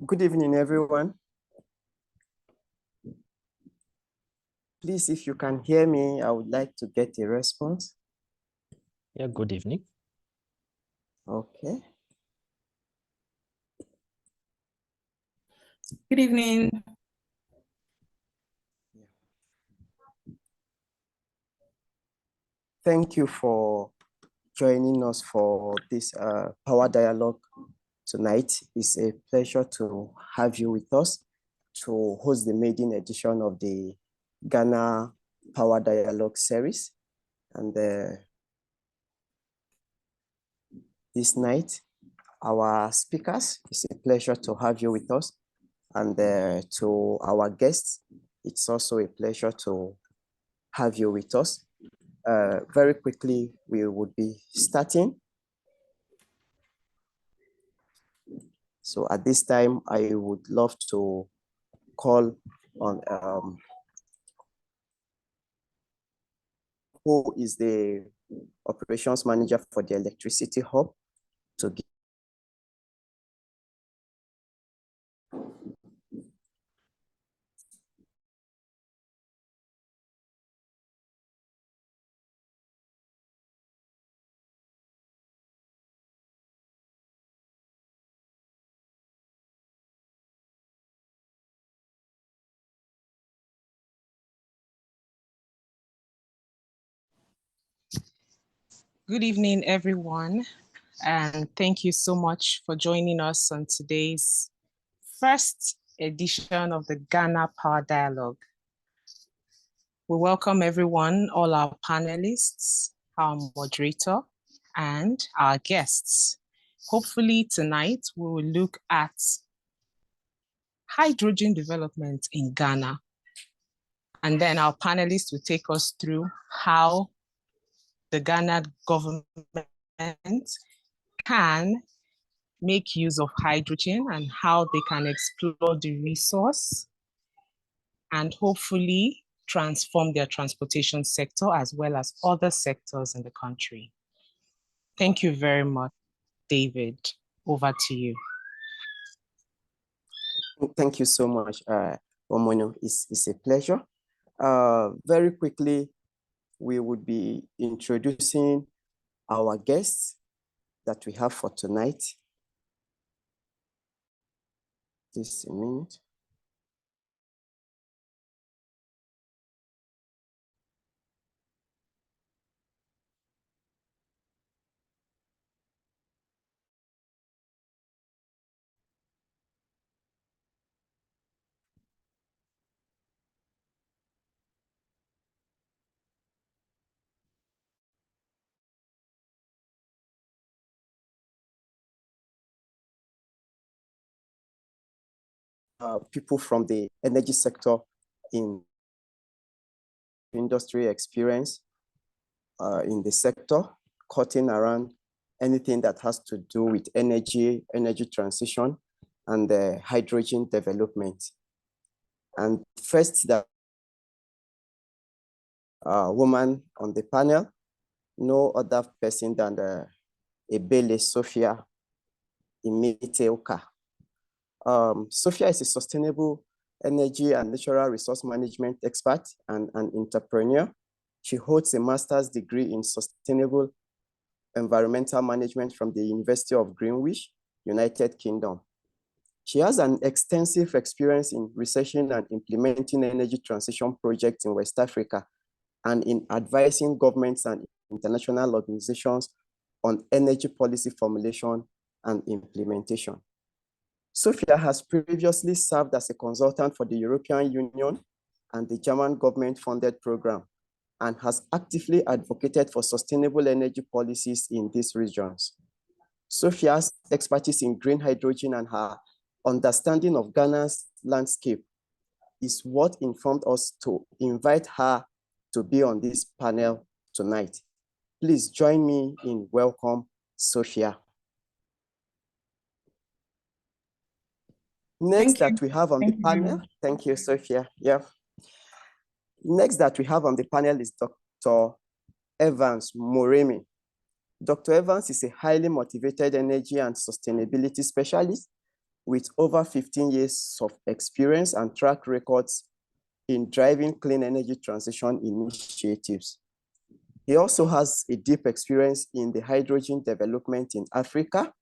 Good evening, everyone. Please, if you can hear me, I would like to get a response. Yeah, good evening. Okay. Good evening. Thank you for joining us for this Power Dialogue tonight. It's a pleasure to have you with us to host the maiden edition of the Ghana Power Dialogue series. And this night, our speakers, it's a pleasure to have you with us. And to our guests, it's also a pleasure to have you with us. Very quickly, we would be starting. So at this time, I would love to call on who is the operations manager for the electricity hub to give. Good evening, everyone. And thank you so much for joining us on today's first edition of the Ghana Power Dialogue. We welcome everyone, all our panelists, our moderator, and our guests. Hopefully tonight we will look at hydrogen development in Ghana. And then our panelists will take us through how the Ghana government can make use of hydrogen and how they can explore the resource and hopefully transform their transportation sector as well as other sectors in the country. Thank you very much, David. Over to you. Thank you so much, Omono. It's a pleasure. Very quickly, we would be introducing our guests that we have for tonight. Just a minute. People from the energy sector in industry experience in the sector, cutting around anything that has to do with energy transition, and hydrogen development. And first, the woman on the panel, no other person than Ebele Sophia Imiteoka. Sophia is a sustainable energy and natural resource management expert and an entrepreneur. She holds a master's degree in sustainable environmental management from the University of Greenwich, United Kingdom. She has an extensive experience in researching and implementing energy transition projects in West Africa and in advising governments and international organizations on energy policy formulation and implementation. Sophia has previously served as a consultant for the European Union and the German government-funded program, and has actively advocated for sustainable energy policies in these regions. Sophia's expertise in green hydrogen and her understanding of Ghana's landscape is what informed us to invite her to be on this panel tonight. Please join me in welcome Sophia. Next that we have on the panel, thank you, Sophia. Yeah. Next that we have on the panel is Dr. Evans Moremi. Dr. Evans is a highly motivated energy and sustainability specialist with over 15 years of experience and track records in driving clean energy transition initiatives. He also has a deep experience in the hydrogen development in Africa.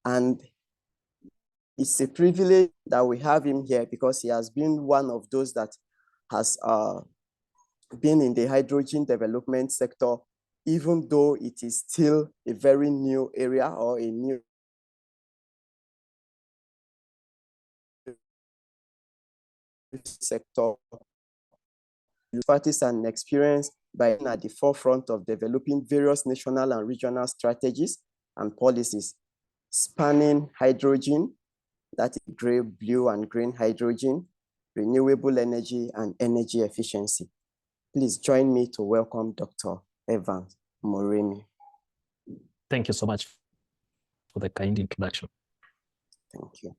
And it's a privilege that we have him here because he has been one of those that has been in the hydrogen development sector, even though it is still a very new area or a new sector. Expertise and experience by being at the forefront of developing various national and regional strategies and policies spanning hydrogen, that is gray, blue, and green hydrogen, renewable energy, and energy efficiency. Please join me to welcome Dr. Evans Moremi. Thank you so much for the kind introduction. Thank you.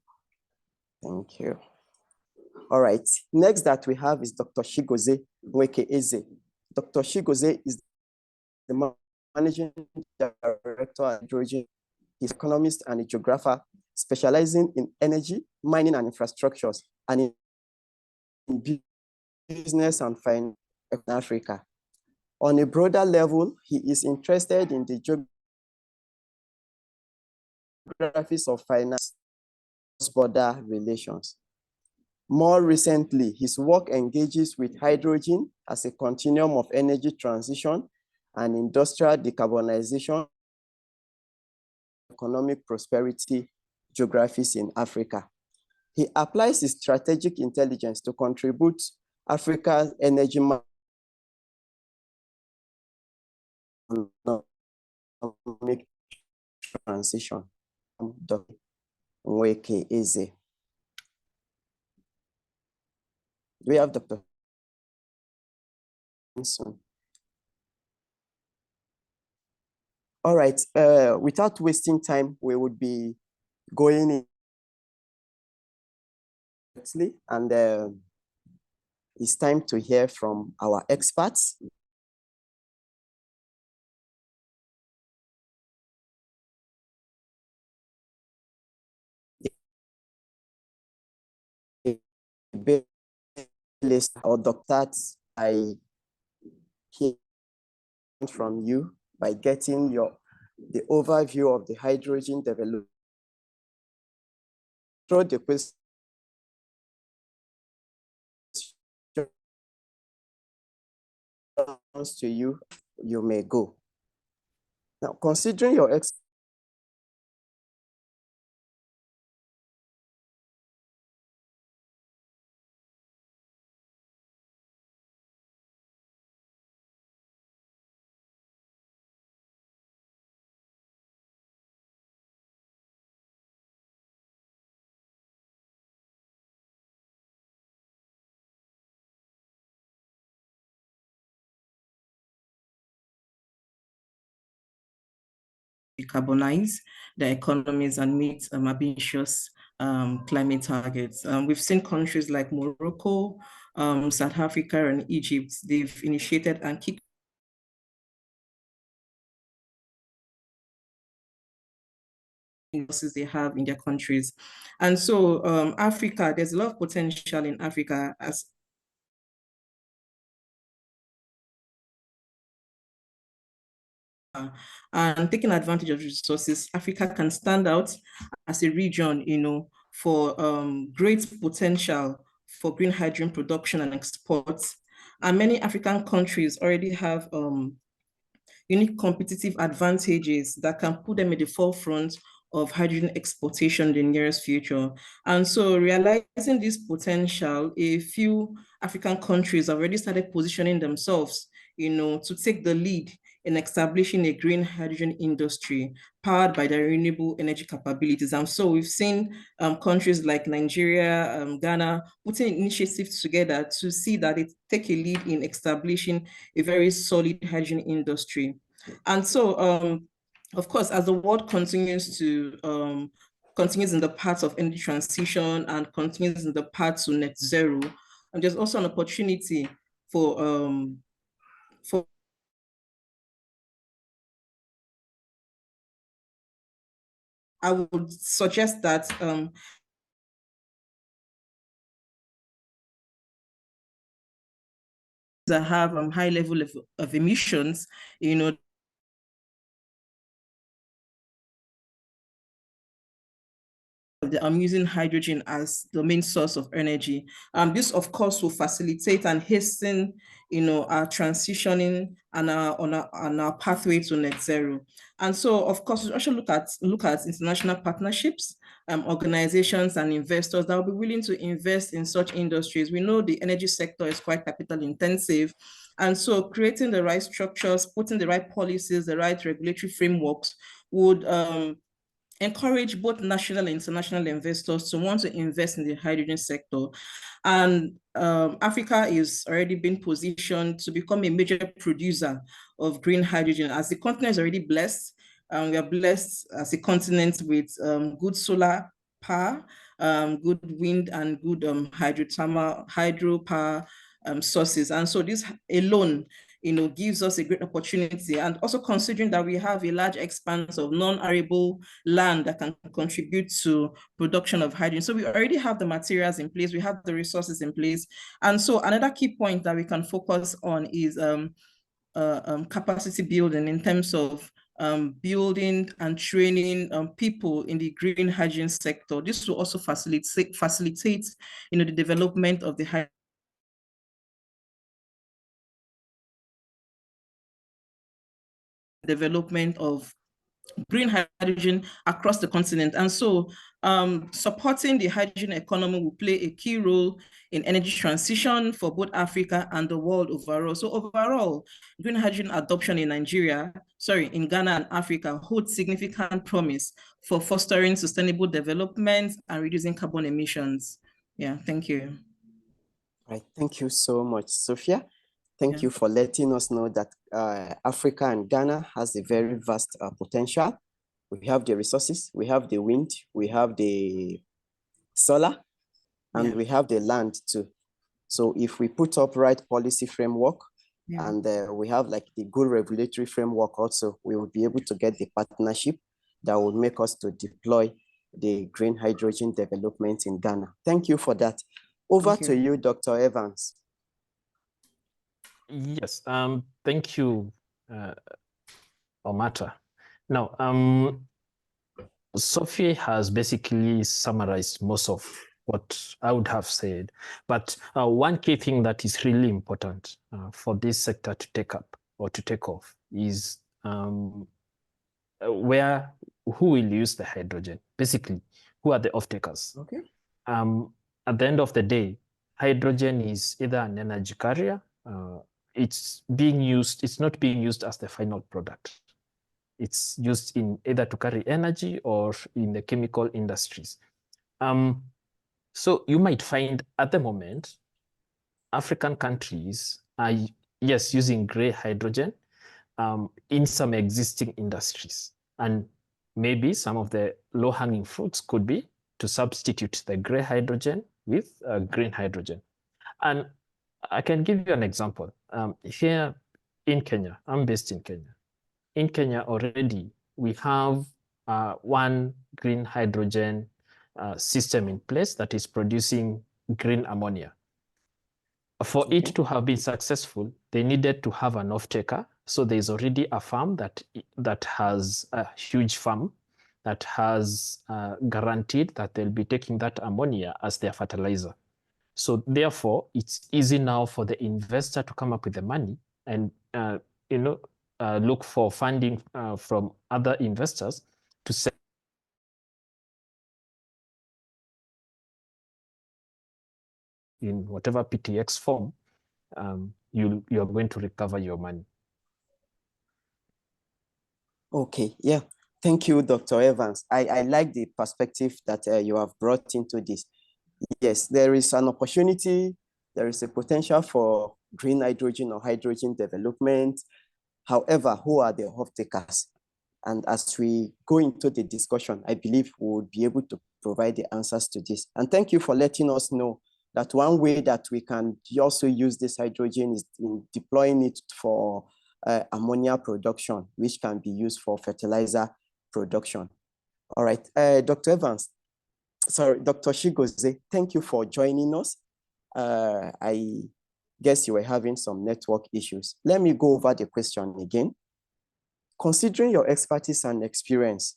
Thank you. All right, next that we have is Dr. Chigozie Nweke Eze. Dr. Chigozie is the Managing Director at Hydrogen. He's an economist and a geographer specializing in energy, mining, and infrastructures, and in business and finance in Africa. On a broader level, he is interested in the geographies of finance, cross-border relations. More recently, his work engages with hydrogen as a continuum of energy transition and industrial decarbonization, economic prosperity geographies in Africa. He applies his strategic intelligence to contribute Africa's energy economic transition. Dr. Nweke Eze. Do we have Dr. Benson? All right, without wasting time, we would be going in and it's time to hear from our experts. List or doctors, I hear from you by getting the overview of the hydrogen development. Throw the question to you, you may go. Now, considering your decarbonize their economies and meet ambitious climate targets. We've seen countries like Morocco, South Africa, and Egypt. They've initiated and kicked resources they have in their countries. And so Africa, there's a lot of potential in Africa as and taking advantage of resources. Africa can stand out as a region, for great potential for green hydrogen production and exports. And many African countries already have unique competitive advantages that can put them at the forefront of hydrogen exportation in the nearest future. And so realizing this potential, a few African countries have already started positioning themselves, to take the lead in establishing a green hydrogen industry powered by their renewable energy capabilities. And so we've seen countries like Nigeria, Ghana, putting initiatives together to see that it take a lead in establishing a very solid hydrogen industry. And so, of course, as the world continues in the path of energy transition and continues in the path to net zero, and there's also an opportunity for I would suggest that that have high level of emissions, I'm using hydrogen as the main source of energy. This, of course, will facilitate and hasten, our transitioning and our pathway to net zero. And so, of course, we also look at international partnerships, organizations and investors that will be willing to invest in such industries. We know the energy sector is quite capital intensive. And so creating the right structures, putting the right policies, the right regulatory frameworks would encourage both national and international investors to want to invest in the hydrogen sector. And Africa is already been positioned to become a major producer of green hydrogen, as the continent is already blessed. We are blessed as a continent with good solar power, good wind and good hydropower sources. And so this alone gives us a great opportunity. And also considering that we have a large expanse of non-arable land that can contribute to production of hydrogen. So we already have the materials in place, we have the resources in place. And so another key point that we can focus on is capacity building in terms of building and training people in the green hydrogen sector. This will also facilitate the development of the development of green hydrogen across the continent. And so supporting the hydrogen economy will play a key role in energy transition for both Africa and the world overall. So overall, green hydrogen adoption in in Ghana and Africa holds significant promise for fostering sustainable development and reducing carbon emissions. Yeah, thank you. Right, thank you so much, Sophia. Thank you for letting us know that Africa and Ghana has a very vast potential. We have the resources, we have the wind, we have the solar, and we have the land too. So if we put up right policy framework and we have like the good regulatory framework also, we will be able to get the partnership that will make us to deploy the green hydrogen development in Ghana. Thank you for that. Over to you, Dr. Evans. Yes, thank you, Omata. Now, Sophie has basically summarized most of what I would have said, but one key thing that is really important for this sector to take up or to take off is who will use the hydrogen, basically, who are the off-takers. Okay. At the end of the day, hydrogen is either an energy carrier, it's not being used as the final product. It's used in either to carry energy or in the chemical industries. So you might find at the moment, African countries are, yes, using gray hydrogen in some existing industries. And maybe some of the low-hanging fruits could be to substitute the gray hydrogen with green hydrogen. And I can give you an example. Here in Kenya, I'm based in Kenya. In Kenya already, we have one green hydrogen system in place that is producing green ammonia. For it to have been successful, they needed to have an off-taker. So there's already a farm that has a huge farm that has guaranteed that they'll be taking that ammonia as their fertilizer. So therefore, it's easy now for the investor to come up with the money and look for funding from other investors to sell in whatever PTX form, you're going to recover your money. Okay, yeah. Thank you, Dr. Evans. I like the perspective that you have brought into this. Yes, there is an opportunity, there is a potential for green hydrogen or hydrogen development. However, who are the off-takers? And as we go into the discussion, I believe we will be able to provide the answers to this. And thank you for letting us know that one way that we can also use this hydrogen is in deploying it for ammonia production, which can be used for fertilizer production. All right, Dr. Evans, sorry, Dr. Chigozie, thank you for joining us. I guess you were having some network issues. Let me go over the question again. Considering your expertise and experience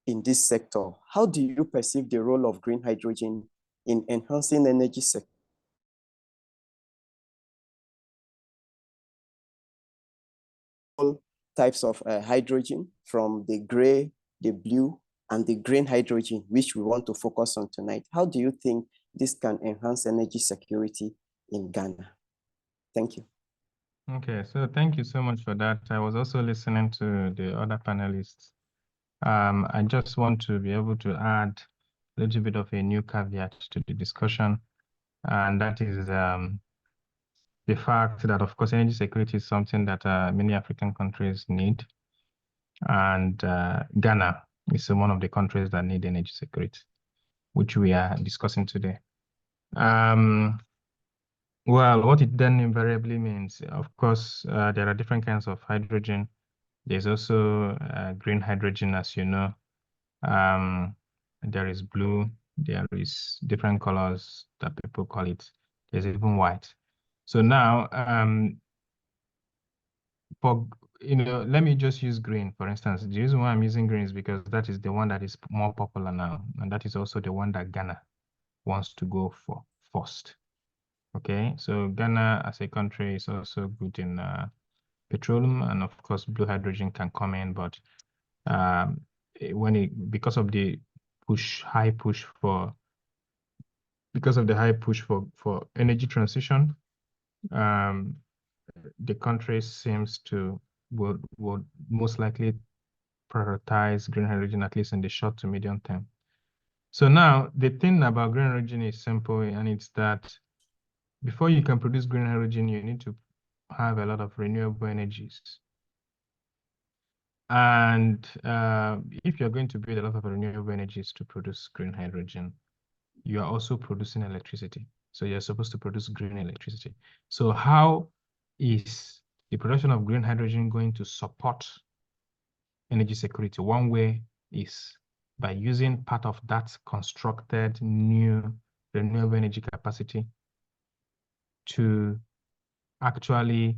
in this sector, how do you perceive the role of green hydrogen in enhancing energy sector? Types of hydrogen, from the gray, the blue, and the green hydrogen, which we want to focus on tonight. How do you think this can enhance energy security in Ghana? Thank you. Okay, so thank you so much for that. I was also listening to the other panelists. I just want to be able to add a little bit of a new caveat to the discussion, and that is the fact that, of course, energy security is something that many African countries need, and Ghana is one of the countries that need energy security, which we are discussing today. Well, what it then invariably means, of course, there are different kinds of hydrogen. There's also green hydrogen, as you know. There is blue, there is different colors that people call it. There's even white. So now, let me just use green, for instance. The reason why I'm using green is because that is the one that is more popular now. And that is also the one that Ghana wants to go for first. Okay, so Ghana as a country is also good in petroleum, and of course blue hydrogen can come in, but because of the high push for energy transition, the country seems to would most likely prioritize green hydrogen, at least in the short to medium term. So now the thing about green hydrogen is simple, and it's that before you can produce green hydrogen, you need to have a lot of renewable energies. And if you're going to build a lot of renewable energies to produce green hydrogen, you are also producing electricity. So you're supposed to produce green electricity. So how is the production of green hydrogen going to support energy security? One way is by using part of that constructed new renewable energy capacity to actually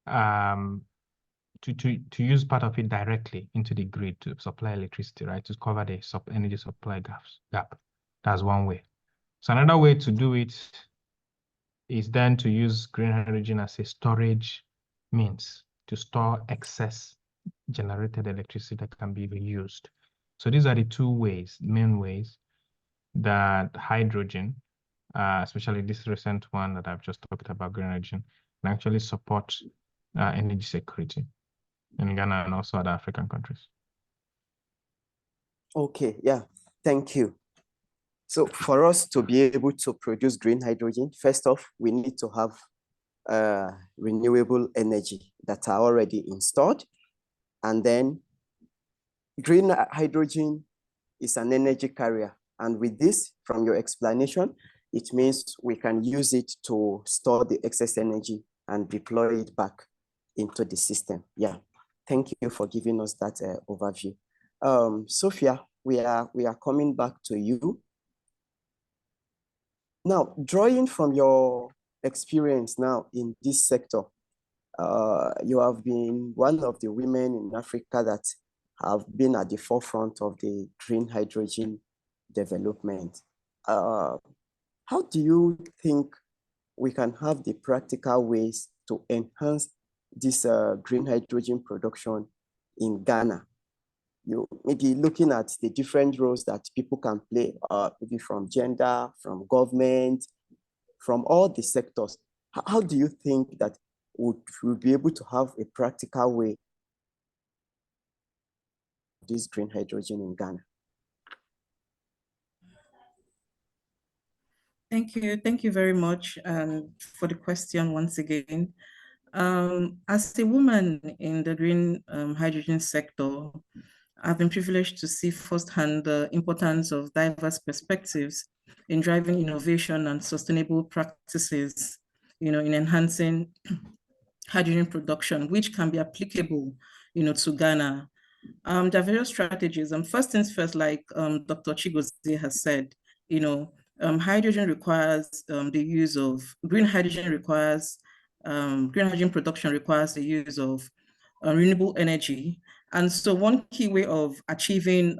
to use part of it directly into the grid to supply electricity, right? To cover the energy supply gap. That's one way. So another way to do it is then to use green hydrogen as a storage means to store excess generated electricity that can be reused. So these are the two main ways that hydrogen, especially this recent one that I've just talked about, green hydrogen, can actually support energy security in Ghana and also other African countries. Okay, yeah, thank you. So for us to be able to produce green hydrogen, first off, we need to have renewable energy that are already installed. And then green hydrogen is an energy carrier. And with this, from your explanation, it means we can use it to store the excess energy and deploy it back into the system. Yeah, thank you for giving us that overview. Sophia, we are coming back to you. Now, drawing from your experience now in this sector, you have been one of the women in Africa that have been at the forefront of the green hydrogen development. How do you think we can have the practical ways to enhance this green hydrogen production in Ghana? You maybe looking at the different roles that people can play, maybe from gender, from government, from all the sectors. How do you think that we'll be able to have a practical way of this green hydrogen in Ghana? Thank you very much for the question once again. As a woman in the green hydrogen sector, I've been privileged to see firsthand the importance of diverse perspectives in driving innovation and sustainable practices, in enhancing hydrogen production, which can be applicable, to Ghana. There are various strategies. First things first, like Dr. Chigozie has said, hydrogen requires the use of green hydrogen production requires the use of renewable energy. And so one key way of achieving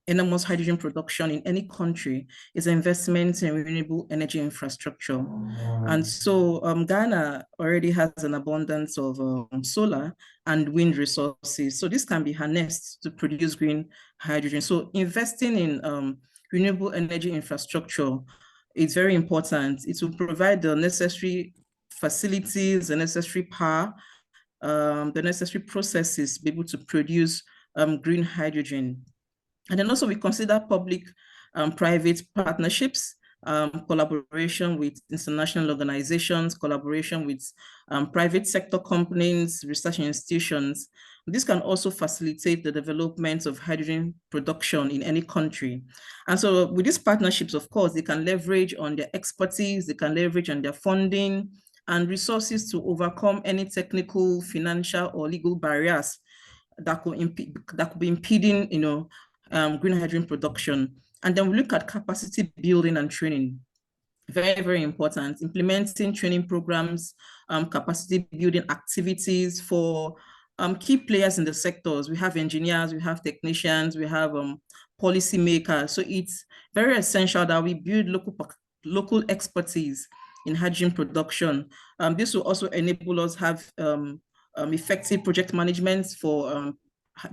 enormous hydrogen production in any country is investment in renewable energy infrastructure. And so Ghana already has an abundance of solar and wind resources. So this can be harnessed to produce green hydrogen. So investing in renewable energy infrastructure is very important. It will provide the necessary facilities, the necessary power, the necessary processes to be able to produce green hydrogen. And then also we consider public-private partnerships, collaboration with international organizations, collaboration with private sector companies, research institutions. This can also facilitate the development of hydrogen production in any country. And so with these partnerships, of course, they can leverage on their expertise, they can leverage on their funding and resources to overcome any technical, financial, or legal barriers that could be impeding, green hydrogen production. And then we look at capacity building and training. Very, very important. Implementing training programs, capacity building activities for key players in the sectors. We have engineers, we have technicians, we have policy makers. So it's very essential that we build local expertise in hydrogen production. This will also enable us have effective project management for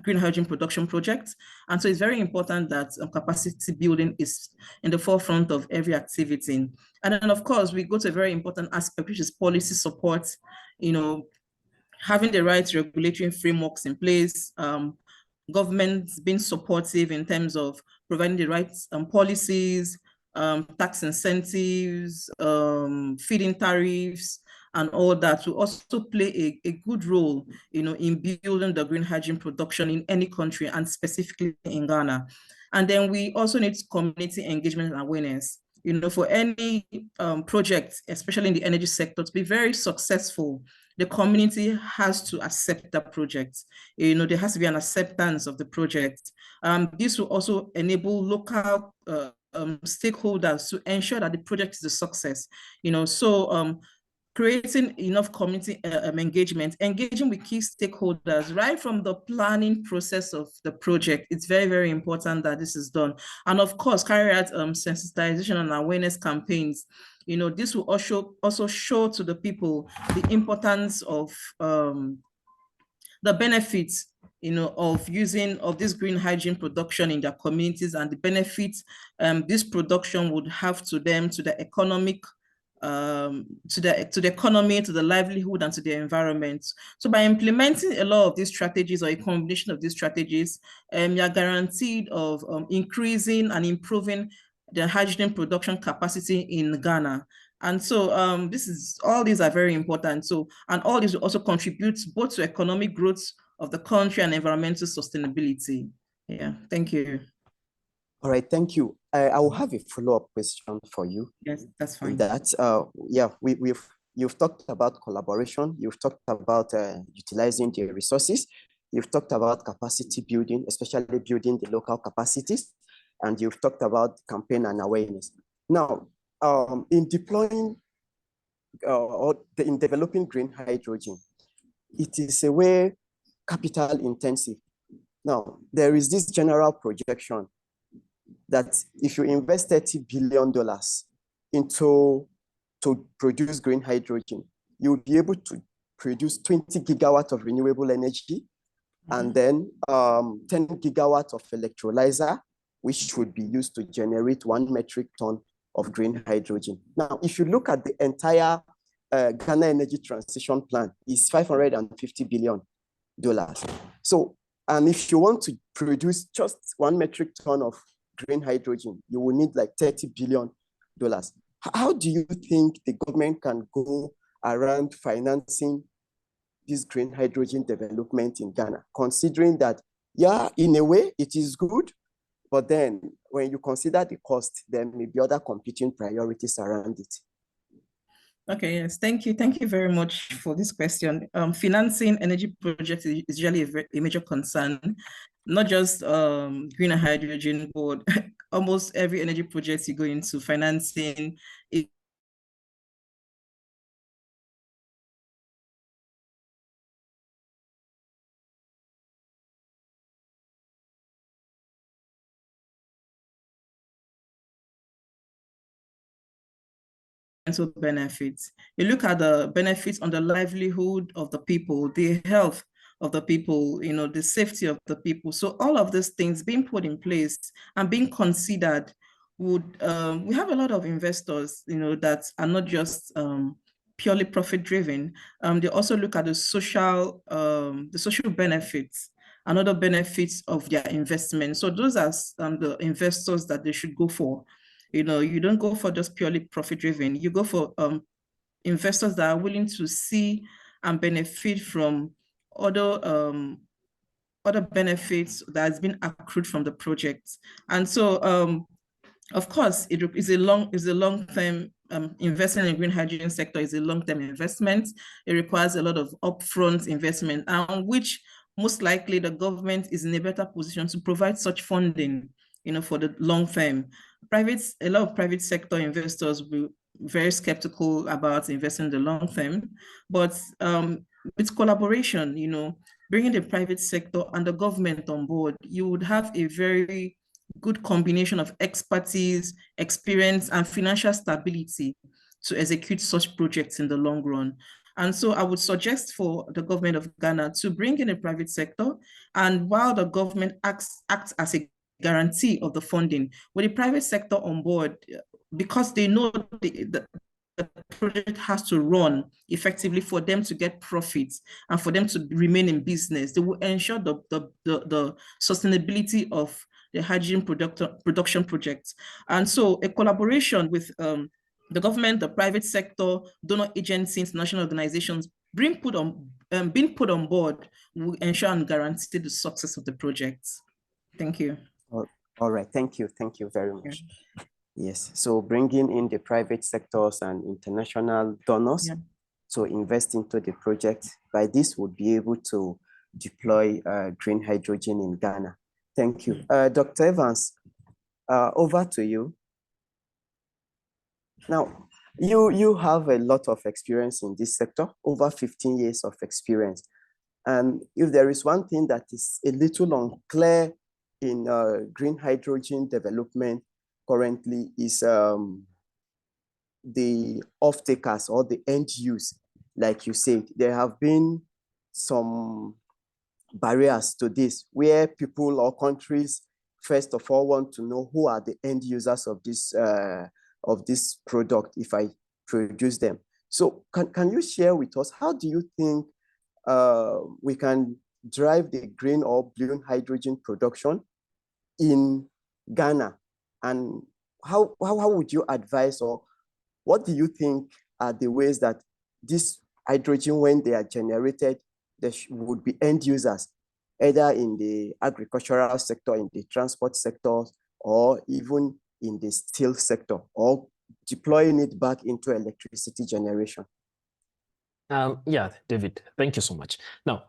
green hydrogen production projects. And so it's very important that capacity building is in the forefront of every activity. And then of course, we go to a very important aspect, which is policy support, having the right regulatory frameworks in place, governments being supportive in terms of providing the right policies, tax incentives, feed-in tariffs, and all that will also play a good role, in building the green hydrogen production in any country and specifically in Ghana. And then we also need community engagement and awareness. For any project, especially in the energy sector, to be very successful, the community has to accept that project. There has to be an acceptance of the project. This will also enable local stakeholders to ensure that the project is a success. Creating enough community engagement, engaging with key stakeholders right from the planning process of the project. It's very, very important that this is done. And of course, carry out sensitization and awareness campaigns. This will also show to the people the importance of the benefits of this green hydrogen production in their communities, and the benefits this production would have to them, to the economic, to the economy, to the livelihood, and to the environment. So by implementing a lot of these strategies, or a combination of these strategies, you're guaranteed of increasing and improving the hydrogen production capacity in Ghana. And so all these are very important. So, and all these will also contribute both to economic growth of the country and environmental sustainability. Yeah, thank you. All right, thank you. I will have a follow-up question for you. Yes, that's fine. You've talked about collaboration. You've talked about utilizing the resources. You've talked about capacity building, especially building the local capacities. And you've talked about campaign and awareness. Now, in deploying in developing green hydrogen, it is a way capital intensive. Now, there is this general projection that if you invest $30 billion to produce green hydrogen, you'll be able to produce 20 gigawatts of renewable energy, and then 10 gigawatts of electrolyzer, which would be used to generate 1 metric ton of green hydrogen. Now, if you look at the entire Ghana Energy Transition Plan, is $550 billion. So, and if you want to produce just 1 metric ton of green hydrogen, you will need like $30 billion. How do you think the government can go around financing this green hydrogen development in Ghana, considering that, yeah, in a way it is good, but then when you consider the cost, there may be other competing priorities around it? Okay, yes, thank you. Thank you very much for this question. Financing energy projects is usually a major concern, not just green hydrogen, but almost every energy project you go into financing. Benefits. You look at the benefits on the livelihood of the people, the health of the people, the safety of the people. So all of these things being put in place and being considered would, we have a lot of investors, that are not just purely profit driven. They also look at the social benefits and other benefits of their investment. So those are the investors that they should go for. You don't go for just purely profit driven. You go for investors that are willing to see and benefit from other benefits that has been accrued from the project. And so, of course, it is a long-term investment in green hydrogen sector is a long-term investment. It requires a lot of upfront investment, and which most likely the government is in a better position to provide such funding, for the long term. A lot of private sector investors will be very skeptical about investing in the long term, but with collaboration, bringing the private sector and the government on board, you would have a very good combination of expertise, experience, and financial stability to execute such projects in the long run. And so I would suggest for the government of Ghana to bring in a private sector, and while the government acts as a guarantee of the funding, with the private sector on board, because they know the project has to run effectively for them to get profits and for them to remain in business. They will ensure the sustainability of the hydrogen production project. And so a collaboration with the government, the private sector, donor agencies, international organizations being put on board will ensure and guarantee the success of the project. Thank you. All right, thank you very much. Yeah. Yes, so bringing in the private sectors and international donors to invest into the project, by this would be able to deploy green hydrogen in Ghana. Thank you. Dr. Evans, over to you. Now, you have a lot of experience in this sector, over 15 years of experience. And if there is one thing that is a little unclear in green hydrogen development currently is the off-takers or the end use. Like you said, there have been some barriers to this, where people or countries, first of all, want to know who are the end users of this product if I produce them. So can you share with us, how do you think we can drive the green or blue hydrogen production in Ghana? And how would you advise, or what do you think are the ways that this hydrogen, when they are generated, there would be end users, either in the agricultural sector, in the transport sector, or even in the steel sector, or deploying it back into electricity generation? Yeah, David, thank you so much. Now,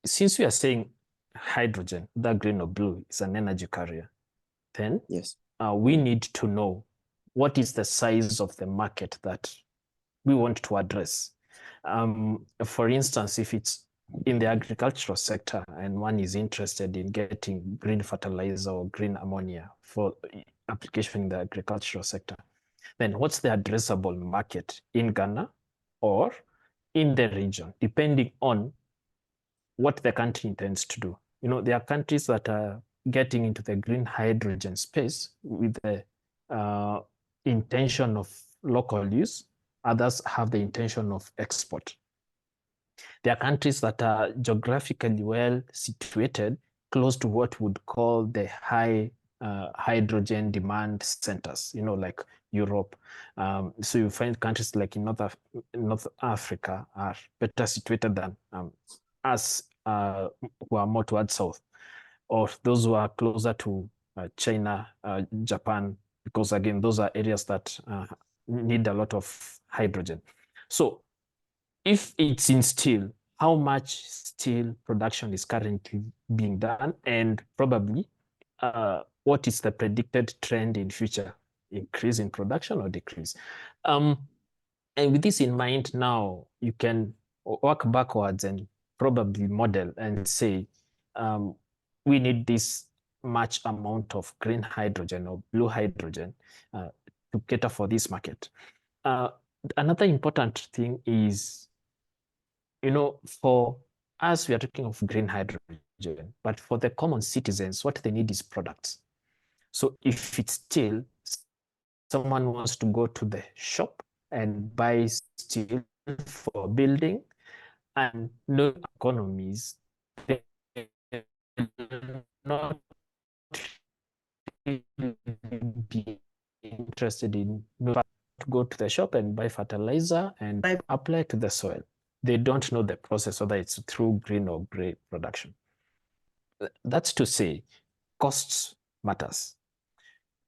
since we are saying hydrogen, that green or blue, is an energy carrier, then yes, we need to know what is the size of the market that we want to address. For instance, if it's in the agricultural sector and one is interested in getting green fertilizer or green ammonia for application in the agricultural sector, then what's the addressable market in Ghana or in the region, depending on what the country intends to do? There are countries that are getting into the green hydrogen space with the intention of local use. Others have the intention of export. There are countries that are geographically well situated, close to what would call the high hydrogen demand centers, like Europe. So you find countries like in North Africa are better situated than us who are more towards south, or those who are closer to China, Japan, because again, those are areas that need a lot of hydrogen. So if it's in steel, how much steel production is currently being done, and probably what is the predicted trend in future, increase in production or decrease? And with this in mind, now you can work backwards and probably model and say, we need this much amount of green hydrogen or blue hydrogen to cater for this market. Another important thing is, for us, we are talking of green hydrogen, but for the common citizens, what they need is products. So if it's steel, someone wants to go to the shop and buy steel for building, and no economies, they not be interested in to go to the shop and buy fertilizer and apply to the soil. They don't know the process, whether it's through green or gray production. That's to say, costs matters.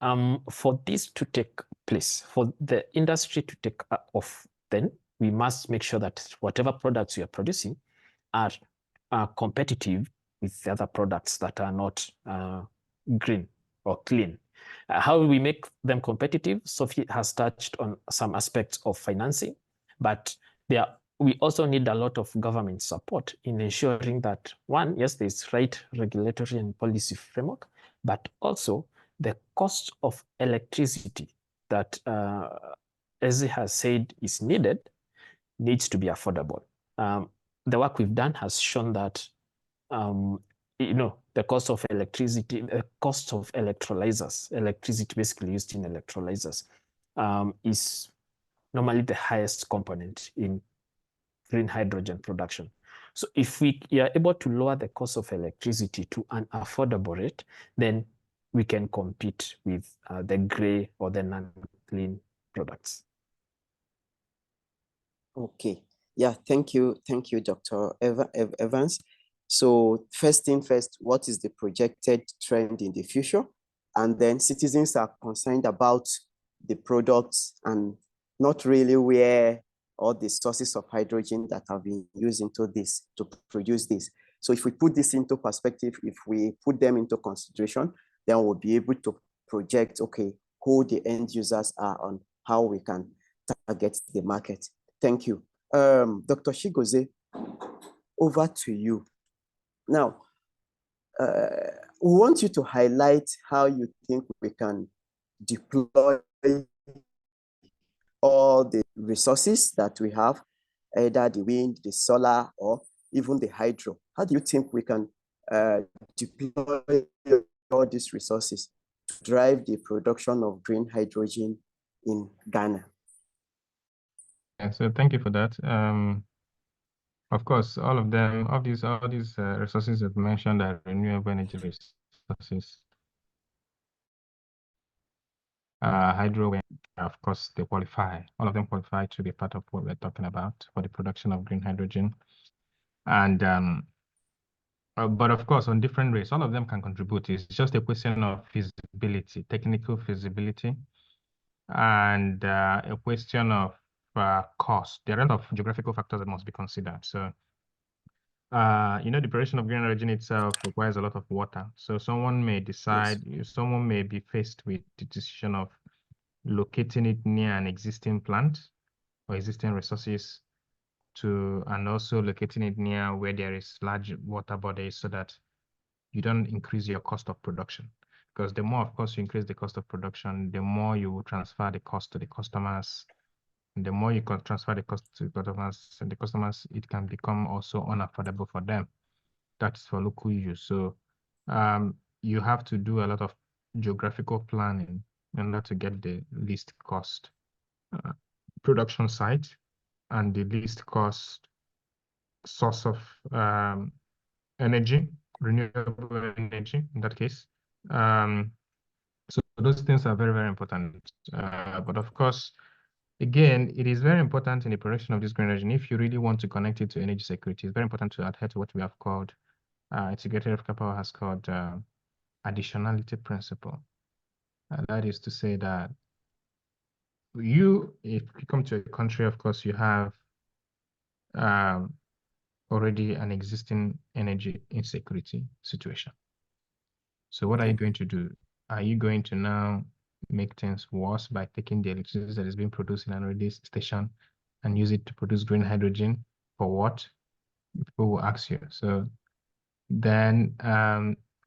For this to take place, for the industry to take off, then we must make sure that whatever products we are producing are competitive with the other products that are not green or clean. How will we make them competitive? Sophie has touched on some aspects of financing, but we also need a lot of government support in ensuring that, one, yes, there's right regulatory and policy framework, but also the cost of electricity that Ezi has said is needed needs to be affordable. The work we've done has shown that the cost of electricity, the cost of electrolyzers, electricity basically used in electrolyzers, is normally the highest component in green hydrogen production. So if we are able to lower the cost of electricity to an affordable rate, then we can compete with the gray or the non-clean products. Okay. Yeah, thank you, Dr. Evans. So first thing first, what is the projected trend in the future? And then citizens are concerned about the products and not really where all the sources of hydrogen that have been used into this to produce this. So if we put this into perspective, if we put them into consideration, then we'll be able to project, okay, who the end users are and how we can target the market. Thank you. Dr. Chigozie, over to you. Now, we want you to highlight how you think we can deploy all the resources that we have, either the wind, the solar, or even the hydro. How do you think we can deploy all these resources to drive the production of green hydrogen in Ghana? Yeah, so thank you for that. Of course, all these resources that mentioned are renewable energy resources. Hydro, of course, they qualify. All of them qualify to be part of what we're talking about for the production of green hydrogen. And but of course, on different rates, all of them can contribute. It's just a question of feasibility, technical feasibility, and a question of cost. There are a lot of geographical factors that must be considered. So, the production of green hydrogen itself requires a lot of water. So someone may decide, someone may be faced with the decision of locating it near an existing plant or existing resources and also locating it near where there is large water bodies so that you don't increase your cost of production. Because the more, of course, you increase the cost of production, the more you will transfer the cost to the customers. And the more you can transfer the cost to the customers, it can become also unaffordable for them. That's for local use. So you have to do a lot of geographical planning in order to get the least cost production site and the least cost source of energy, renewable energy in that case. So those things are very, very important. But of course, again, it is very important in the production of this green energy. If you really want to connect it to energy security, it's very important to adhere to what we have called, Integrated Africa Power has called additionality principle. That is to say that if you come to a country, of course, you have already an existing energy insecurity situation. So what are you going to do? Are you going to now make things worse by taking the electricity that is being produced in an already station and use it to produce green hydrogen? For what? People will ask you. So then,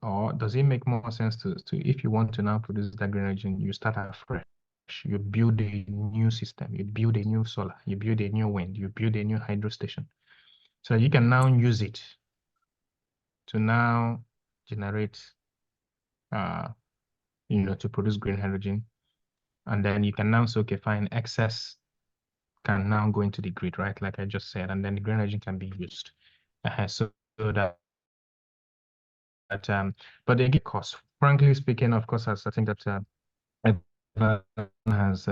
or does it make more sense to if you want to now produce that green hydrogen, you start afresh. You build a new system, you build a new solar, you build a new wind, you build a new hydro station. So you can now use it to now generate, to produce green hydrogen. And then you can now say, okay, fine, excess can now go into the grid, right? Like I just said, and then the green hydrogen can be used. So that, but again, cost. Frankly speaking, of course, I think that Evan has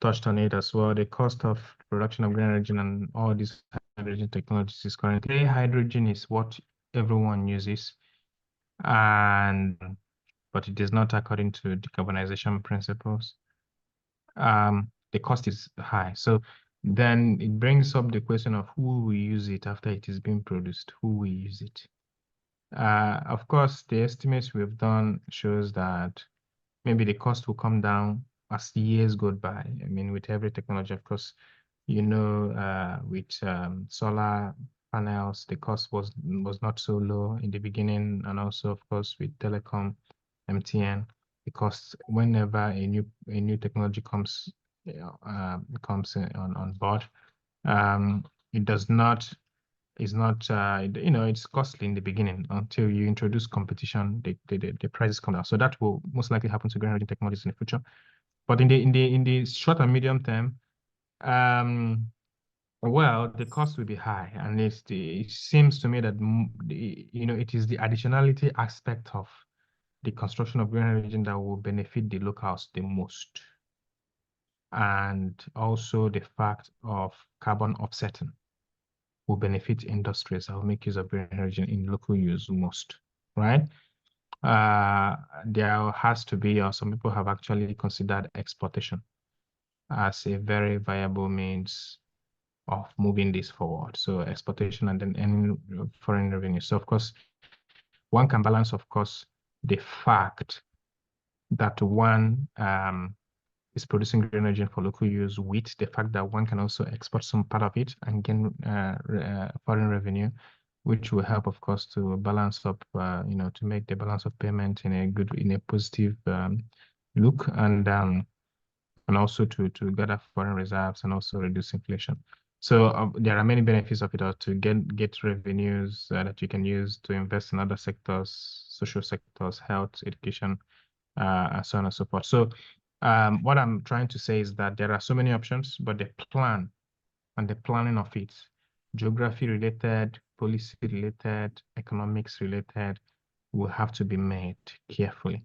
touched on it as well. The cost of production of green hydrogen and all these hydrogen technologies is currently hydrogen is what everyone uses, but it is not according to decarbonization principles. The cost is high. So then it brings up the question of who will use it after it is being produced, who will use it. Of course, the estimates we've done shows that maybe the cost will come down as the years go by. I mean, with every technology, of course, with solar panels, the cost was not so low in the beginning, and also, of course, with telecom, MTN, the cost whenever a new technology comes on board, it does not. Is not, it's costly in the beginning until you introduce competition, the prices come down. So that will most likely happen to green hydrogen technologies in the future. But in the short and medium term, well, the cost will be high, and it seems to me that it is the additionality aspect of the construction of green hydrogen that will benefit the locals the most, and also the fact of carbon offsetting will benefit industries that will make use of green hydrogen in local use most, right? There has to be, or some people have actually considered exportation as a very viable means of moving this forward. So exportation and then any foreign revenue. So of course, one can balance, of course, the fact that one is producing green hydrogen for local use with the fact that one can also export some part of it and gain foreign revenue, which will help, of course, to balance up, to make the balance of payment in a positive look, and also to gather foreign reserves and also reduce inflation. So there are many benefits of it, to get revenues that you can use to invest in other sectors, social sectors, health, education, and so on and so forth. So what I'm trying to say is that there are so many options, but the plan and the planning of it, geography related, policy related, economics related, will have to be made carefully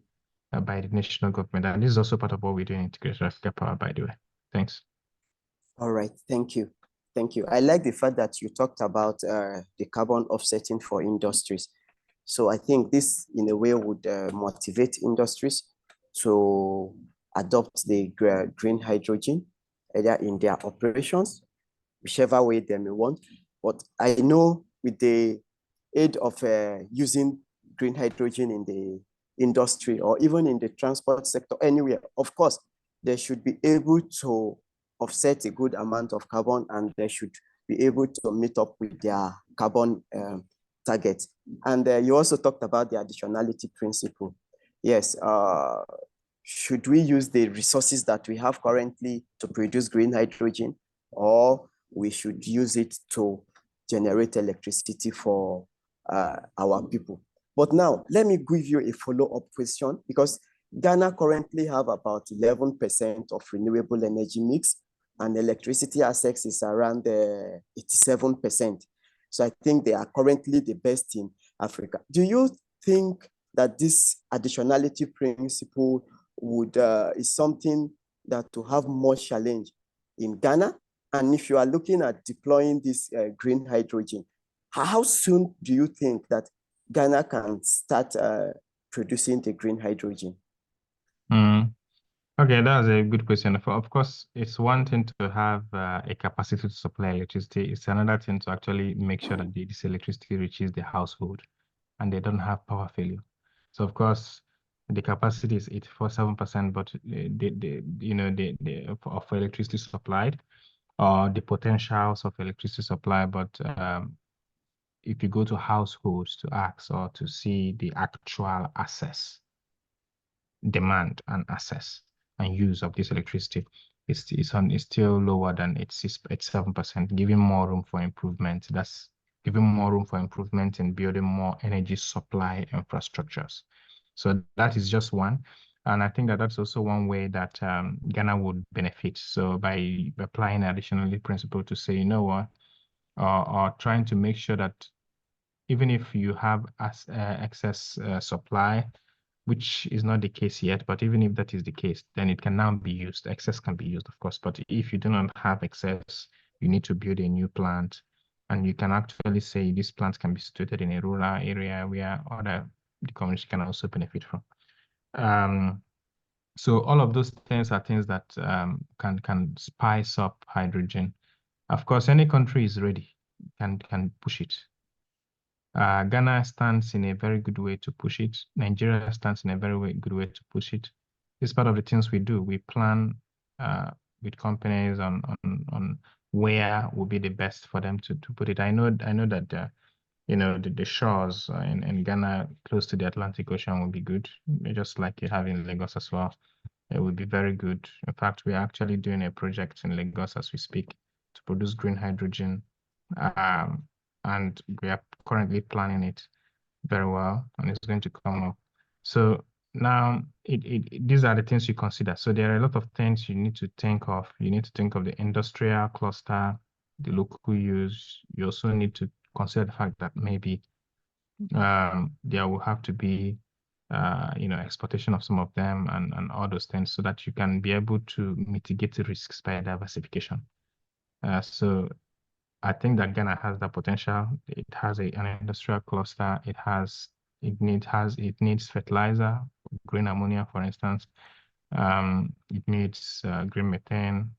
by the national government. And this is also part of what we do in Integrated Africa Power, by the way. Thanks. All right, thank you. Thank you. I like the fact that you talked about the carbon offsetting for industries. So I think this, in a way, would motivate industries to adopt the green hydrogen, either in their operations, whichever way they may want. But I know with the aid of using green hydrogen in the industry or even in the transport sector, anywhere, of course, they should be able to offset a good amount of carbon, and they should be able to meet up with their carbon targets. And you also talked about the additionality principle. Yes, should we use the resources that we have currently to produce green hydrogen, or we should use it to generate electricity for our people? But now, let me give you a follow-up question, because Ghana currently have about 11% of renewable energy mix, and electricity access is around 87%. So I think they are currently the best in Africa. Do you think that this additionality principle would is something that to have more challenge in Ghana? And if you are looking at deploying this green hydrogen, how soon do you think that Ghana can start producing the green hydrogen? Okay, that's a good question. Of course, it's one thing to have a capacity to supply electricity. It's another thing to actually make sure that this electricity reaches the household and they don't have power failure. So of course, the capacity is 84.7%, but of electricity supplied, or the potentials of electricity supply. But if you go to households to ask or to see the actual access, demand and access and use of this electricity, it's still lower than 87%, giving more room for improvement. That's giving more room for improvement in building more energy supply infrastructures. So that is just one. And I think that that's also one way that Ghana would benefit. So by applying additional principle to say, you know what, or trying to make sure that even if you have excess supply, which is not the case yet, but even if that is the case, then it can now be used. Excess can be used, of course, but if you do not have excess, you need to build a new plant, and you can actually say this plant can be situated in a rural area where the community can also benefit from. So all of those things are things that can spice up hydrogen. Of course, any country is ready, can push it. Ghana stands in a very good way to push it. Nigeria stands in a very good way to push it. It's part of the things we do. We plan with companies on where will be the best for them to put it. I know that the shores in Ghana close to the Atlantic Ocean will be good, just like you have in Lagos as well. It would be very good. In fact, we're actually doing a project in Lagos as we speak to produce green hydrogen. And we are currently planning it very well, and it's going to come up. So now these are the things you consider. So there are a lot of things you need to think of. You need to think of the industrial cluster, the local use. You also need to consider the fact that maybe there will have to be exportation of some of them and all those things, so that you can be able to mitigate the risks by diversification. So I think that Ghana has the potential. It has an industrial cluster. It needs fertilizer, green ammonia, for instance. It needs green methane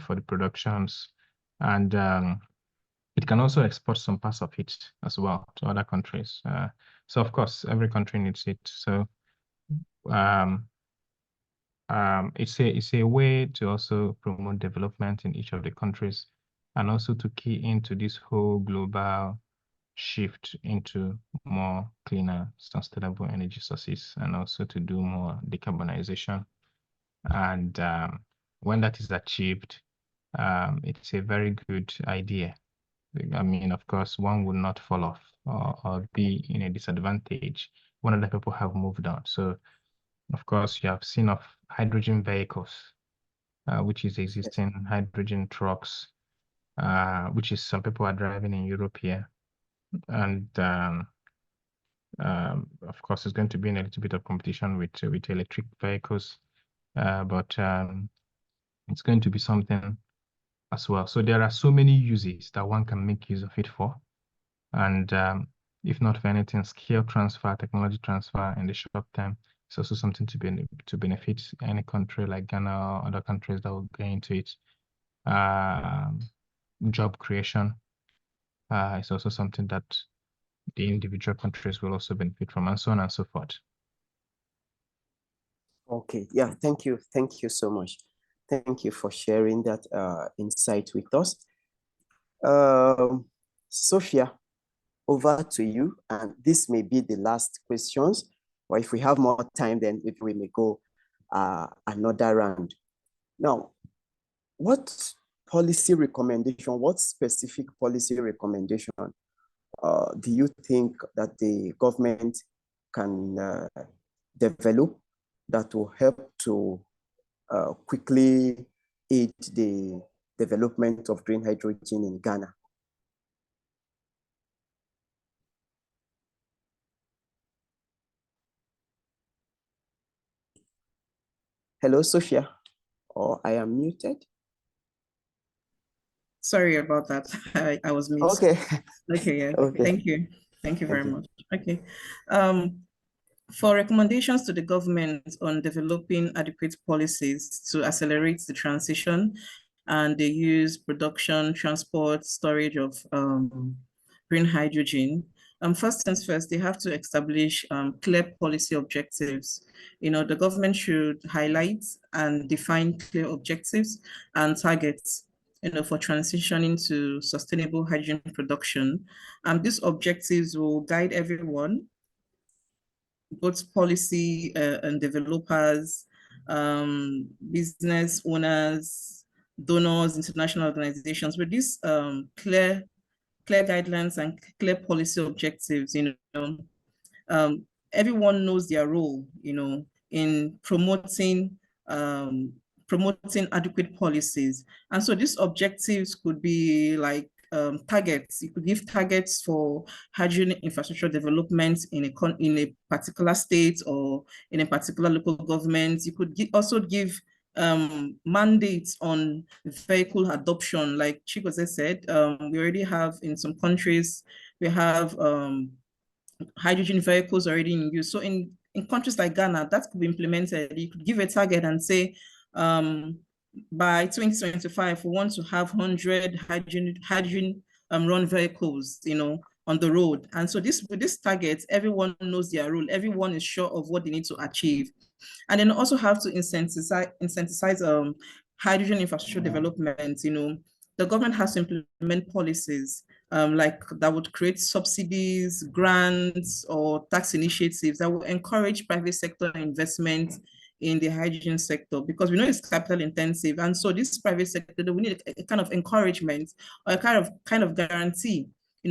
for the productions, and it can also export some parts of it as well to other countries. So of course, every country needs it. So it's a way to also promote development in each of the countries, and also to key into this whole global shift into more cleaner, sustainable energy sources, and also to do more decarbonization. And when that is achieved, it's a very good idea. I mean, of course, one would not fall off or be in a disadvantage when other people have moved on. So, of course, you have seen of hydrogen vehicles, which is existing, hydrogen trucks, which is some people are driving in Europe here. And of course, it's going to be in a little bit of competition with electric vehicles, but it's going to be something as well. So there are so many uses that one can make use of it for. And if not for anything, skill transfer, technology transfer in the short term, it's also something to benefit any country like Ghana or other countries that will get into it. Job creation is also something that the individual countries will also benefit from, and so on and so forth. Okay, yeah, thank you so much. Thank you for sharing that insight with us. Sophia, over to you, and this may be the last questions, or if we have more time, then we may go another round. Now, what specific policy recommendation do you think that the government can develop that will help to quickly aid the development of green hydrogen in Ghana? Hello, Sophia, or I am muted. Sorry about that. I was muted. Okay. Okay, yeah. Okay. Thank you very much. Okay. For recommendations to the government on developing adequate policies to accelerate the transition and the use, production, transport, storage of green hydrogen, first things first, they have to establish clear policy objectives. The government should highlight and define clear objectives and targets for transitioning to sustainable hydrogen production. These objectives will guide everyone, both policy and developers, business owners, donors, international organizations, with these clear guidelines and clear policy objectives. Everyone knows their role, in promoting adequate policies. And so these objectives could be like targets. You could give targets for hydrogen infrastructure development in a particular state or in a particular local government. You could also give mandates on vehicle adoption. Like Chigozie said, we already have in some countries, we have hydrogen vehicles already in use. So in countries like Ghana, that could be implemented. You could give a target and say, by 2025, we want to have 100 hydrogen run vehicles, on the road. And so with this target, everyone knows their role. Everyone is sure of what they need to achieve. And then also have to incentivize hydrogen infrastructure development. The government has to implement policies like that would create subsidies, grants, or tax initiatives that will encourage private sector investment in the hydrogen sector, because we know it's capital intensive. And so this private sector, we need a kind of encouragement or a kind of guarantee,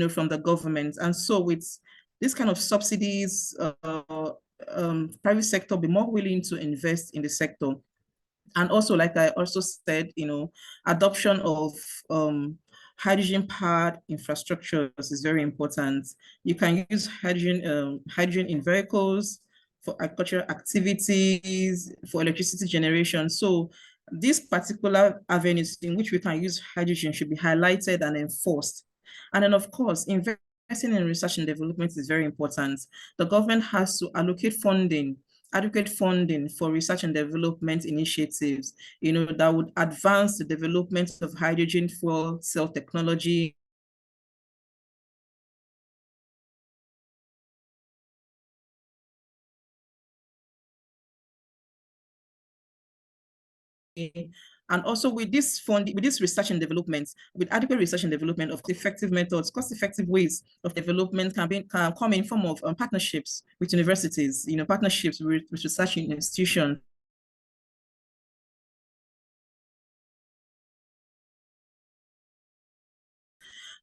from the government. And so with this kind of subsidies, private sector will be more willing to invest in the sector. And also, like I also said, adoption of hydrogen-powered infrastructures is very important. You can use hydrogen in vehicles, for agricultural activities, for electricity generation. So these particular avenues in which we can use hydrogen should be highlighted and enforced. And then, of course, investing in research and development is very important. The government has to allocate adequate funding for research and development initiatives, that would advance the development of hydrogen fuel cell technology, and also with this funding, with this research and development, with adequate research and development of effective methods, cost-effective ways of development can come in form of partnerships with universities, partnerships with research institutions,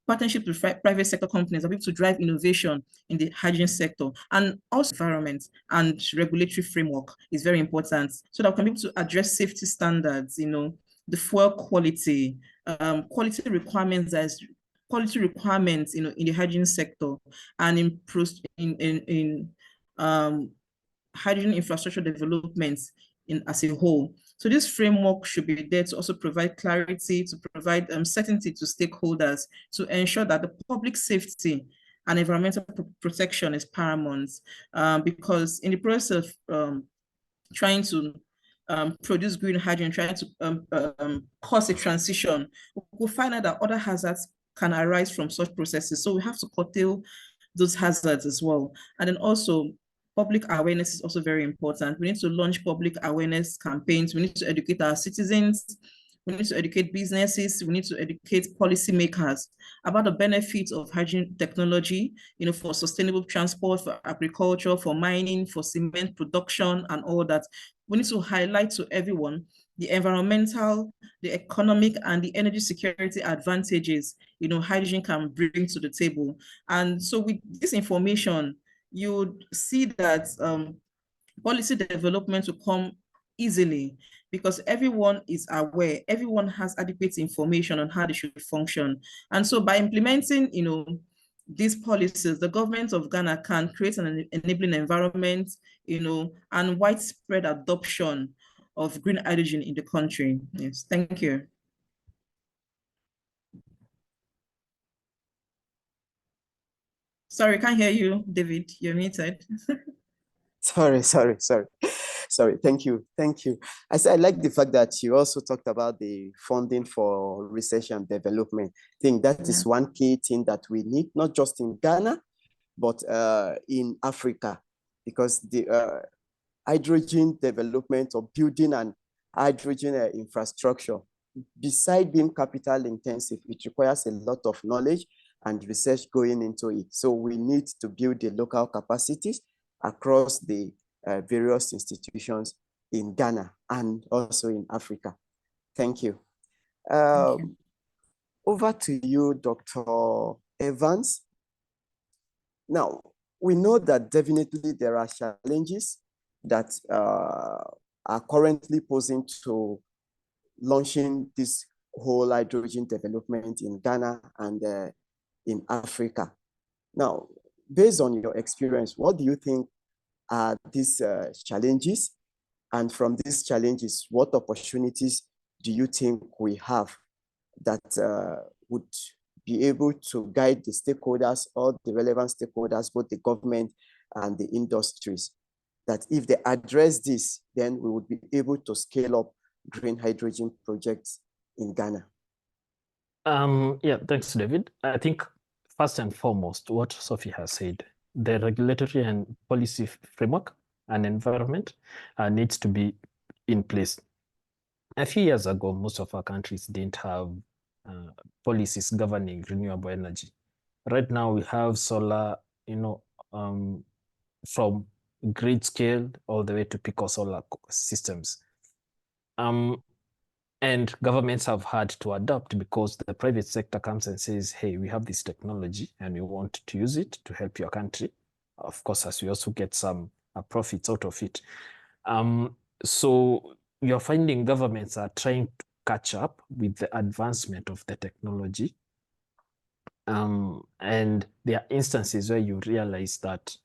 partnerships with private sector companies are able to drive innovation in the hydrogen sector. And also environment and regulatory framework is very important, so that we can be able to address safety standards, the fuel quality, quality requirements in the hydrogen sector, and in hydrogen infrastructure development as a whole. So this framework should be there to also provide clarity, to provide certainty to stakeholders, to ensure that the public safety and environmental protection is paramount, because in the process of trying to produce green hydrogen, trying to cause a transition, we'll find out that other hazards can arise from such processes. So we have to curtail those hazards as well. And then also, public awareness is also very important. We need to launch public awareness campaigns. We need to educate our citizens. We need to educate businesses. We need to educate policymakers about the benefits of hydrogen technology, for sustainable transport, for agriculture, for mining, for cement production, and all that. We need to highlight to everyone the environmental, the economic, and the energy security advantages, hydrogen can bring to the table. And so with this information, you would see that policy development will come easily, because everyone is aware, everyone has adequate information on how they should function. And so by implementing, these policies, the government of Ghana can create an enabling environment, and widespread adoption of green hydrogen in the country. Yes, thank you. Sorry, can't hear you, David. You're muted. Sorry. Thank you. I said I like the fact that you also talked about the funding for research and development. I think that is one key thing that we need, not just in Ghana, but in Africa, because the hydrogen development or building an hydrogen infrastructure, beside being capital intensive, it requires a lot of knowledge and research going into it. So we need to build the local capacities across the various institutions in Ghana and also in Africa. Thank you. Over to you, Dr. Evans. Now, we know that definitely there are challenges that are currently posing to launching this whole hydrogen development in Ghana and in Africa. Now, based on your experience, what do you think are these challenges? And from these challenges, what opportunities do you think we have that would be able to guide the stakeholders, all the relevant stakeholders, both the government and the industries, that if they address this, then we would be able to scale up green hydrogen projects in Ghana? Yeah, thanks, David. I think first and foremost, what Sophie has said, the regulatory and policy framework and environment needs to be in place. A few years ago, most of our countries didn't have policies governing renewable energy. Right now, we have solar, from grid scale all the way to pico solar systems. And governments have had to adapt because the private sector comes and says, hey, we have this technology and we want to use it to help your country. Of course, as we also get some profits out of it. So you're finding governments are trying to catch up with the advancement of the technology. And there are instances where you realize that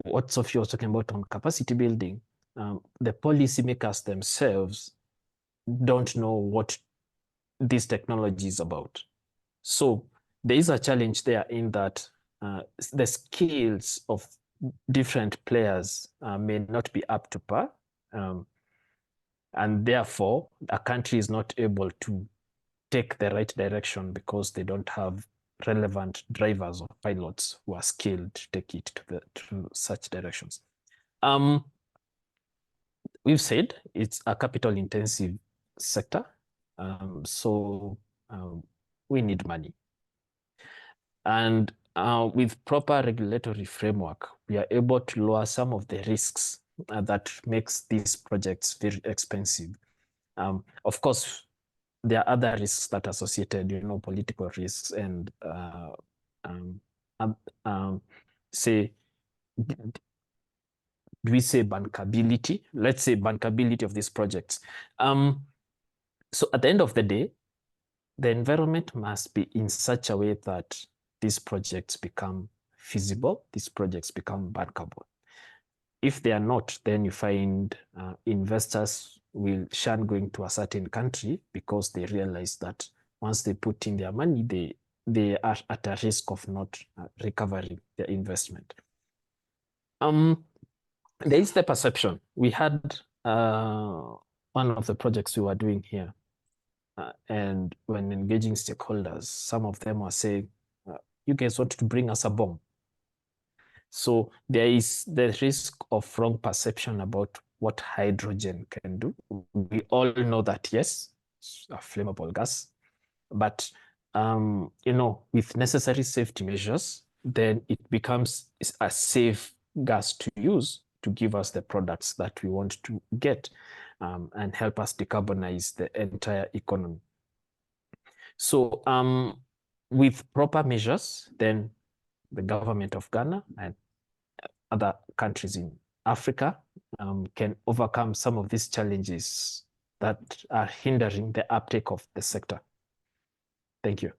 what Sophie was talking about on capacity building, the policymakers themselves don't know what this technology is about. So there is a challenge there in that the skills of different players may not be up to par. And therefore, a country is not able to take the right direction because they don't have relevant drivers or pilots who are skilled to take it to such directions. We've said it's a capital intensive sector. So we need money. And with proper regulatory framework, we are able to lower some of the risks that makes these projects very expensive. Of course, there are other risks that are associated, political risks and say, do we say bankability? Let's say bankability of these projects. So at the end of the day, the environment must be in such a way that these projects become feasible, these projects become bankable. If they are not, then you find investors will shun going to a certain country because they realize that once they put in their money, they are at a risk of not recovering their investment. There is the perception. We had one of the projects we were doing here, and when engaging stakeholders, some of them were saying, you guys want to bring us a bomb. So there is the risk of wrong perception about what hydrogen can do. We all know that, yes, it's a flammable gas, but with necessary safety measures, then it becomes a safe gas to use to give us the products that we want to get and help us decarbonize the entire economy. So with proper measures, then the government of Ghana and other countries in Africa can overcome some of these challenges that are hindering the uptake of the sector. Thank you.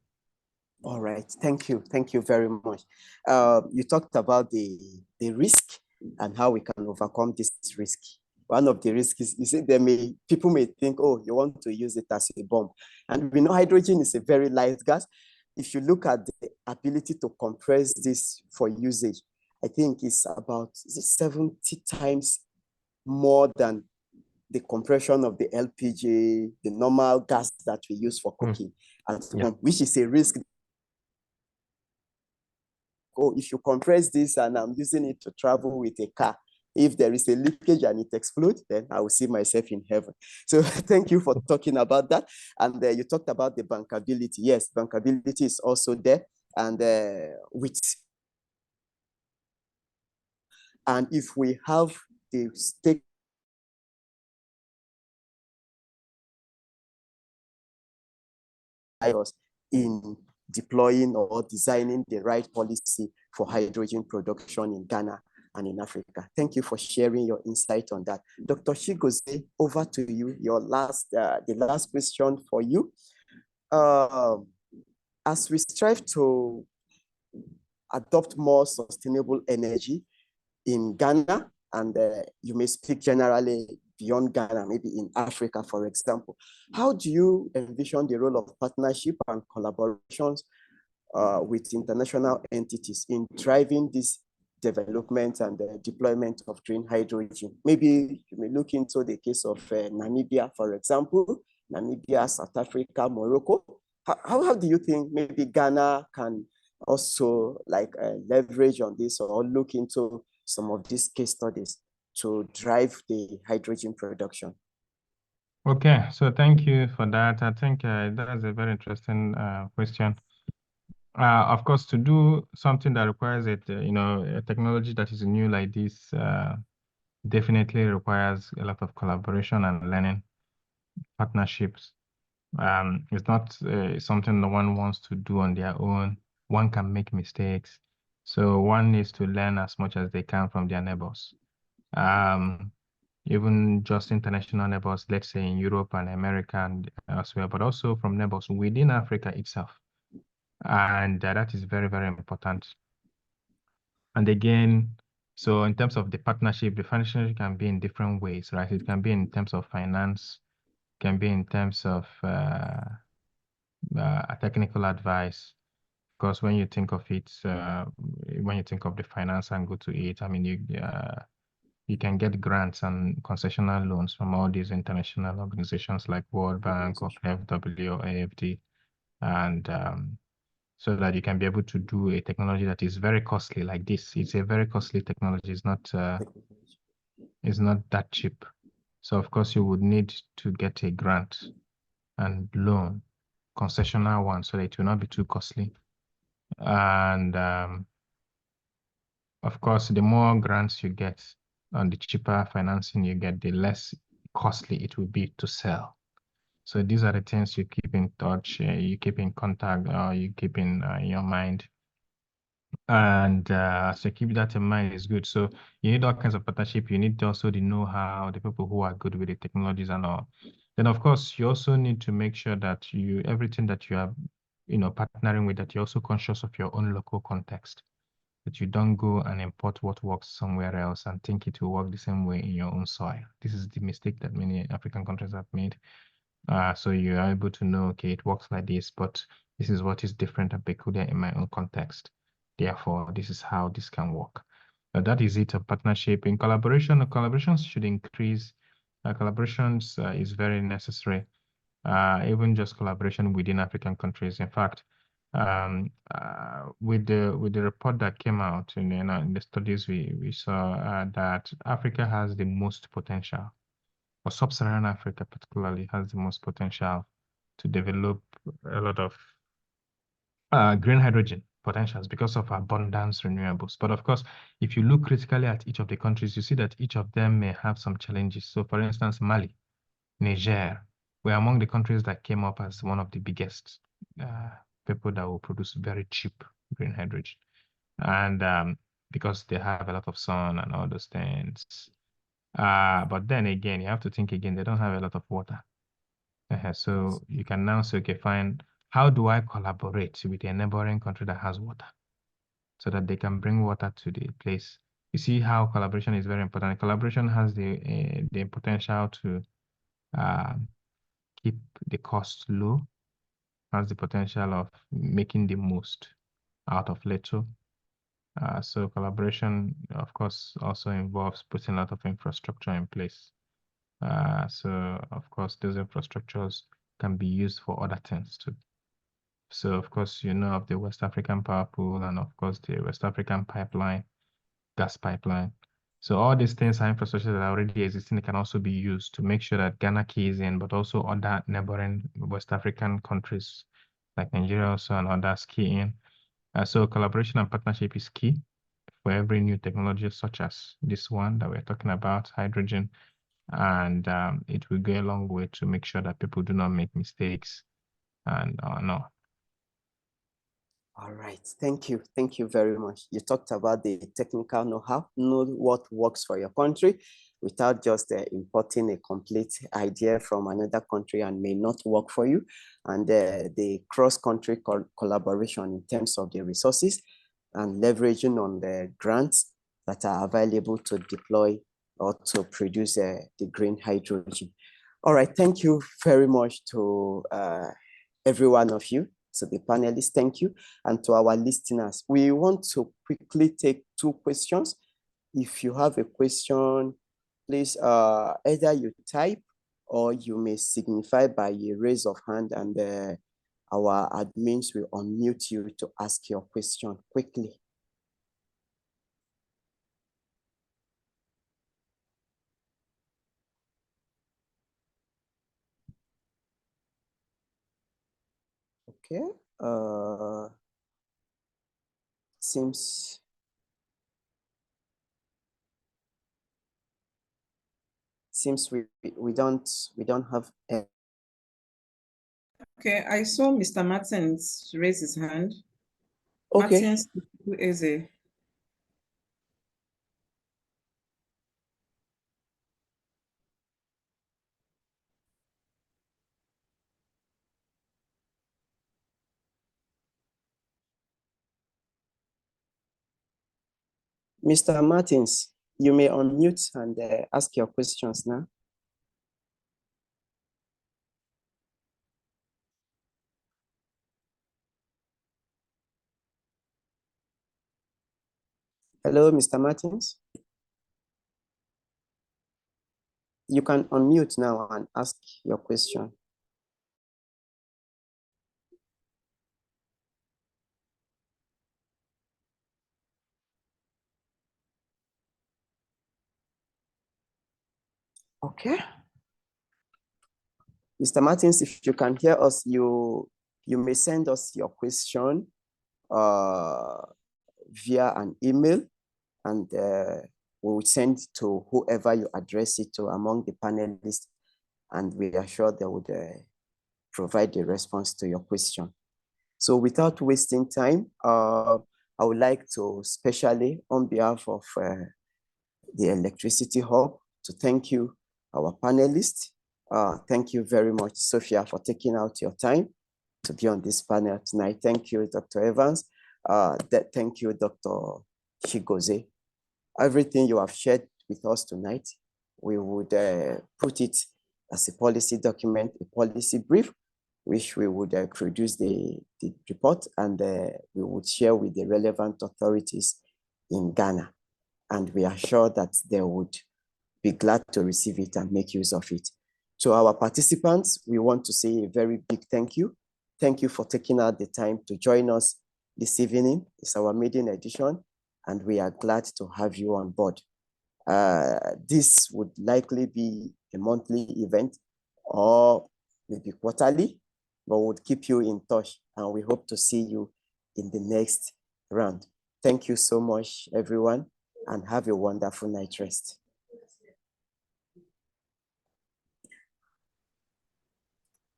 All right, thank you very much. You talked about the risk and how we can overcome this risk. One of the risks is, you see, people may think, oh, you want to use it as a bomb. And we know hydrogen is a very light gas. If you look at the ability to compress this for usage, I think it's about 70 times more than the compression of the LPG, the normal gas that we use for cooking at home, which is a risk. Oh, if you compress this and I'm using it to travel with a car, if there is a leakage and it explodes, then I will see myself in heaven. So thank you for talking about that. And you talked about the bankability. Yes, bankability is also there. And if we have the stake in deploying or designing the right policy for hydrogen production in Ghana and in Africa. Thank you for sharing your insight on that. Dr. Chigozie, over to you. The last question for you. As we strive to adopt more sustainable energy in Ghana, and you may speak generally beyond Ghana, maybe in Africa, for example, how do you envision the role of partnership and collaborations with international entities in driving this development and the deployment of green hydrogen? Maybe you may look into the case of Namibia, for example, Namibia, South Africa, Morocco. How do you think maybe Ghana can also leverage on this or look into some of these case studies to drive the hydrogen production? Okay, so thank you for that. I think that's a very interesting question. Of course, to do something that requires a technology that is new like this definitely requires a lot of collaboration and learning, partnerships. It's not something no one wants to do on their own. One can make mistakes. So one needs to learn as much as they can from their neighbors. Even just international neighbors, let's say in Europe and America and elsewhere, but also from neighbors within Africa itself. And that is very, very important. And again, so in terms of the partnership can be in different ways, right? It can be in terms of finance, can be in terms of technical advice. Because when you think of it, when you think of the finance angle to it, I mean, you can get grants and concessional loans from all these international organizations like World Bank or FW or AFD, and so that you can be able to do a technology that is very costly like this. It's a very costly technology. It's not that cheap. So of course you would need to get a grant and loan, concessional one, so that it will not be too costly. And of course, the more grants you get and the cheaper financing you get, the less costly it will be to sell. So these are the things you keep in touch, you keep in contact, or you keep in your mind. And so keep that in mind is good. So you need all kinds of partnership. You need also the know-how, the people who are good with the technologies and all. Then of course, you also need to make sure that everything that you are, partnering with, that you're also conscious of your own local context, that you don't go and import what works somewhere else and think it will work the same way in your own soil. This is the mistake that many African countries have made. So you are able to know, okay, it works like this, but this is what is different and peculiar in my own context. Therefore, this is how this can work. That is it, a partnership. In collaboration, collaborations should increase. Collaborations is very necessary, even just collaboration within African countries. In fact, with the report that came out in the studies we saw that Africa has the most potential, or sub-Saharan Africa particularly has the most potential to develop a lot of green hydrogen potentials because of abundance renewables. But of course, if you look critically at each of the countries, you see that each of them may have some challenges. So for instance, Mali, Niger were among the countries that came up as one of the biggest people that will produce very cheap green hydrogen. And because they have a lot of sun and all those things. But then again, you have to think again, they don't have a lot of water. So you can now say, okay, fine, how do I collaborate with a neighboring country that has water so that they can bring water to the place? You see how collaboration is very important. Collaboration has the potential to keep the cost low, has the potential of making the most out of little. So collaboration, of course, also involves putting a lot of infrastructure in place. So of course, those infrastructures can be used for other things too. So of course, you know of the West African Power Pool and of course the West African Pipeline, gas pipeline. So all these things are infrastructure that are already existing. They can also be used to make sure that Ghana keys in, but also other neighboring West African countries like Nigeria also and others key in. So collaboration and partnership is key for every new technology such as this one that we're talking about, hydrogen. And it will go a long way to make sure that people do not make mistakes and no. All right, thank you. Thank you very much. You talked about the technical know-how, know what works for your country without just importing a complete idea from another country and may not work for you. And the cross-country collaboration in terms of the resources and leveraging on the grants that are available to deploy or to produce the green hydrogen. All right, thank you very much to every one of you. To the panelists, thank you. And to our listeners, we want to quickly take 2 questions. If you have a question, please either you type or you may signify by a raise of hand and our admins will unmute you to ask your question quickly. Okay, seems we don't have a... Okay, I saw Mr. Martins raise his hand. Okay. Martins, who is it? Mr. Martins, you may unmute and ask your questions now. Hello, Mr. Martins. You can unmute now and ask your question. Okay. Mr. Martins, if you can hear us, you may send us your question via an email, and we will send to whoever you address it to among the panelists, and we are sure they would provide the response to your question. So without wasting time, I would like to specially, on behalf of the Electricity Hub, to thank you, our panelists. Thank you very much, Sophia, for taking out your time to be on this panel tonight. Thank you, Dr. Evans. Thank you, Dr. Chigozie. Everything you have shared with us tonight, we would put it as a policy document, a policy brief, which we would produce the report and we would share with the relevant authorities in Ghana. And we are sure that they would be glad to receive it and make use of it. To our participants, we want to say a very big thank you. Thank you for taking out the time to join us this evening. It's our maiden edition, and we are glad to have you on board. This would likely be a monthly event or maybe quarterly, but we'll keep you in touch, and we hope to see you in the next round. Thank you so much, everyone, and have a wonderful night rest.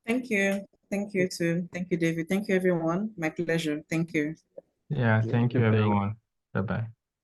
Thank you. Thank you too. Thank you, David. Thank you, everyone. My pleasure. Thank you. Yeah, thank you, everyone. Bye-bye.